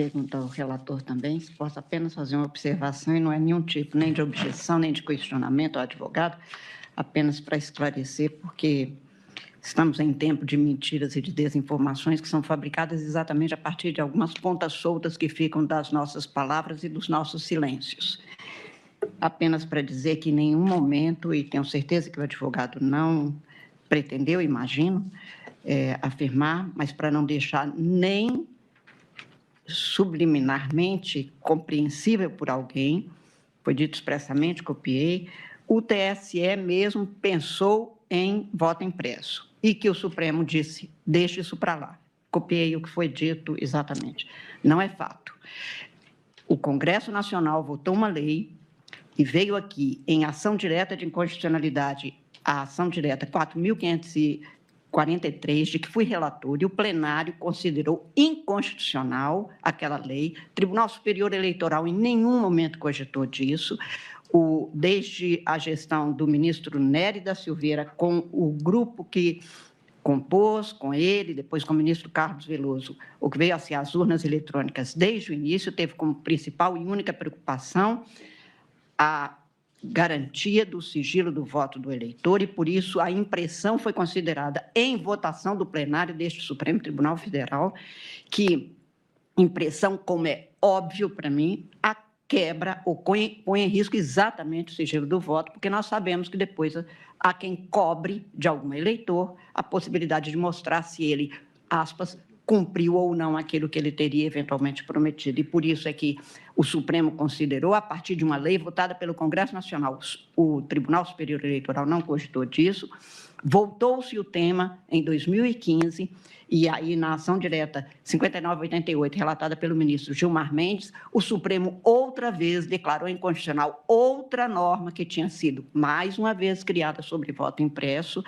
pergunta ao relator também, se posso apenas fazer uma observação, e não é nenhum tipo nem de objeção, nem de questionamento ao advogado, apenas para esclarecer, porque estamos em tempo de mentiras e de desinformações que são fabricadas exatamente a partir de algumas pontas soltas que ficam das nossas palavras e dos nossos silêncios. Apenas para dizer que em nenhum momento, e tenho certeza que o advogado não pretendeu, imagino, afirmar, mas para não deixar nem subliminarmente compreensível por alguém, foi dito expressamente, copiei, o TSE mesmo pensou em voto impresso e que o Supremo disse, deixe isso para lá. Copiei o que foi dito exatamente. Não é fato. O Congresso Nacional votou uma lei e veio aqui em ação direta de inconstitucionalidade, a ação direta 4.543, de que fui relator, e o plenário considerou inconstitucional aquela lei. O Tribunal Superior Eleitoral em nenhum momento cogitou disso. Desde a gestão do ministro Nery da Silveira, com o grupo que compôs, com ele, depois com o ministro Carlos Veloso, o que veio a ser as urnas eletrônicas desde o início, teve como principal e única preocupação a garantia do sigilo do voto do eleitor, e, por isso, a impressão foi considerada em votação do plenário deste Supremo Tribunal Federal, que impressão, como é óbvio para mim, a quebra ou põe em risco exatamente o sigilo do voto, porque nós sabemos que depois há quem cobre de algum eleitor a possibilidade de mostrar se ele, aspas, cumpriu ou não aquilo que ele teria eventualmente prometido. E por isso é que o Supremo considerou, a partir de uma lei votada pelo Congresso Nacional, o Tribunal Superior Eleitoral não cogitou disso, voltou-se o tema em 2015, e aí na ação direta 5988, relatada pelo ministro Gilmar Mendes, o Supremo outra vez declarou inconstitucional outra norma que tinha sido, mais uma vez, criada sobre voto impresso,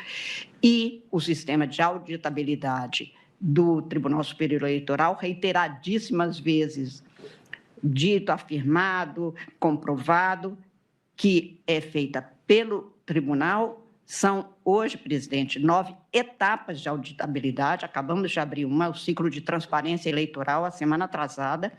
e o sistema de auditabilidade do Tribunal Superior Eleitoral, reiteradíssimas vezes dito, afirmado, comprovado, que é feita pelo tribunal. São, hoje, presidente, 9 etapas de auditabilidade, acabamos de abrir o ciclo de transparência eleitoral, a semana atrasada,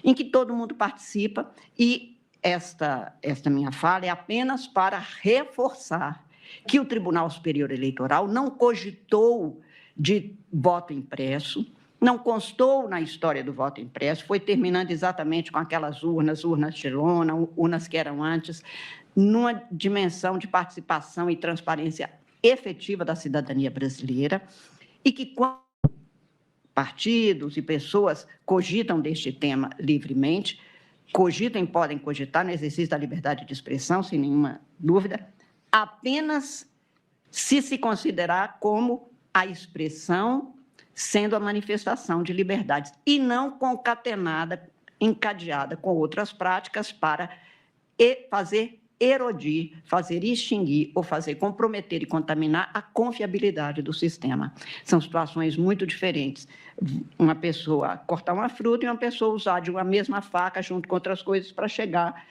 em que todo mundo participa, e esta minha fala é apenas para reforçar que o Tribunal Superior Eleitoral não cogitou de voto impresso, não constou na história do voto impresso, foi terminando exatamente com aquelas urnas de lona, urnas que eram antes, numa dimensão de participação e transparência efetiva da cidadania brasileira, e que quando partidos e pessoas cogitam deste tema livremente, cogitam e podem cogitar no exercício da liberdade de expressão, sem nenhuma dúvida, apenas se considerar como a expressão sendo a manifestação de liberdades, e não concatenada, encadeada com outras práticas para fazer erodir, fazer extinguir ou fazer comprometer e contaminar a confiabilidade do sistema. São situações muito diferentes. Uma pessoa cortar uma fruta e uma pessoa usar de uma mesma faca junto com outras coisas para chegar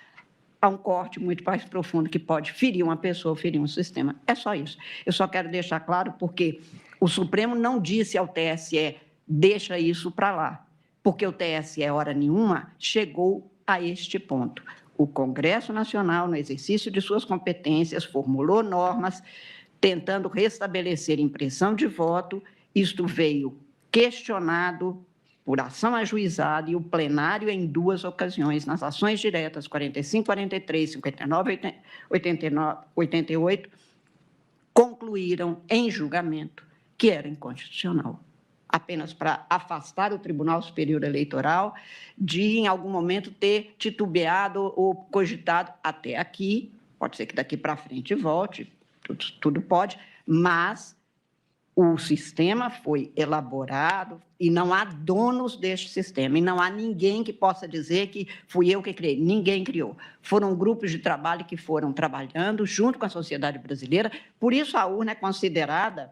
a um corte muito mais profundo que pode ferir uma pessoa, ferir um sistema. É só isso. Eu só quero deixar claro porque o Supremo não disse ao TSE, deixa isso para lá, porque o TSE, hora nenhuma, chegou a este ponto. O Congresso Nacional, no exercício de suas competências, formulou normas tentando restabelecer impressão de voto. Isto veio questionado por ação ajuizada, e o plenário, em 2 ocasiões, nas ações diretas 45, 43, 59, 89, 88, concluíram em julgamento que era inconstitucional, apenas para afastar o Tribunal Superior Eleitoral de, em algum momento, ter titubeado ou cogitado até aqui, pode ser que daqui para frente volte, tudo pode, mas o sistema foi elaborado e não há donos deste sistema, e não há ninguém que possa dizer que fui eu que criei. Ninguém criou. Foram grupos de trabalho que foram trabalhando junto com a sociedade brasileira, por isso a urna é considerada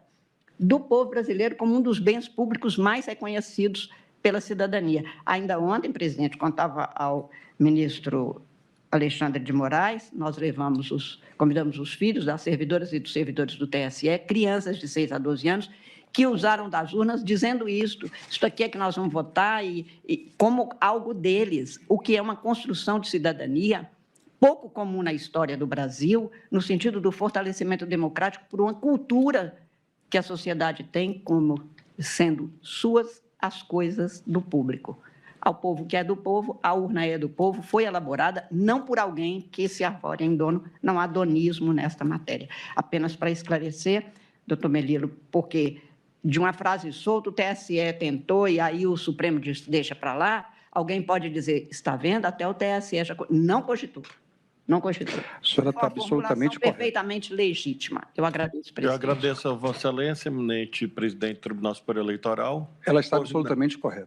do povo brasileiro como um dos bens públicos mais reconhecidos pela cidadania. Ainda ontem, presidente, contava ao ministro Alexandre de Moraes, nós convidamos os filhos das servidoras e dos servidores do TSE, crianças de 6 a 12 anos, que usaram das urnas, dizendo isto aqui é que nós vamos votar, e como algo deles, o que é uma construção de cidadania pouco comum na história do Brasil, no sentido do fortalecimento democrático por uma cultura que a sociedade tem como sendo suas as coisas do público. Ao povo que é do povo, a urna é do povo, foi elaborada não por alguém que se arvore em dono, não há donismo nesta matéria. Apenas para esclarecer, doutor Melilo, porque de uma frase solta, o TSE tentou e aí o Supremo deixa para lá, alguém pode dizer, está vendo, até o TSE já não cogitou. Não constitui. A senhora está absolutamente correta. Perfeitamente legítima. Eu agradeço, presidente. Eu agradeço a Vossa Excelência, eminente presidente do Tribunal Superior Eleitoral. Ela está absolutamente correta.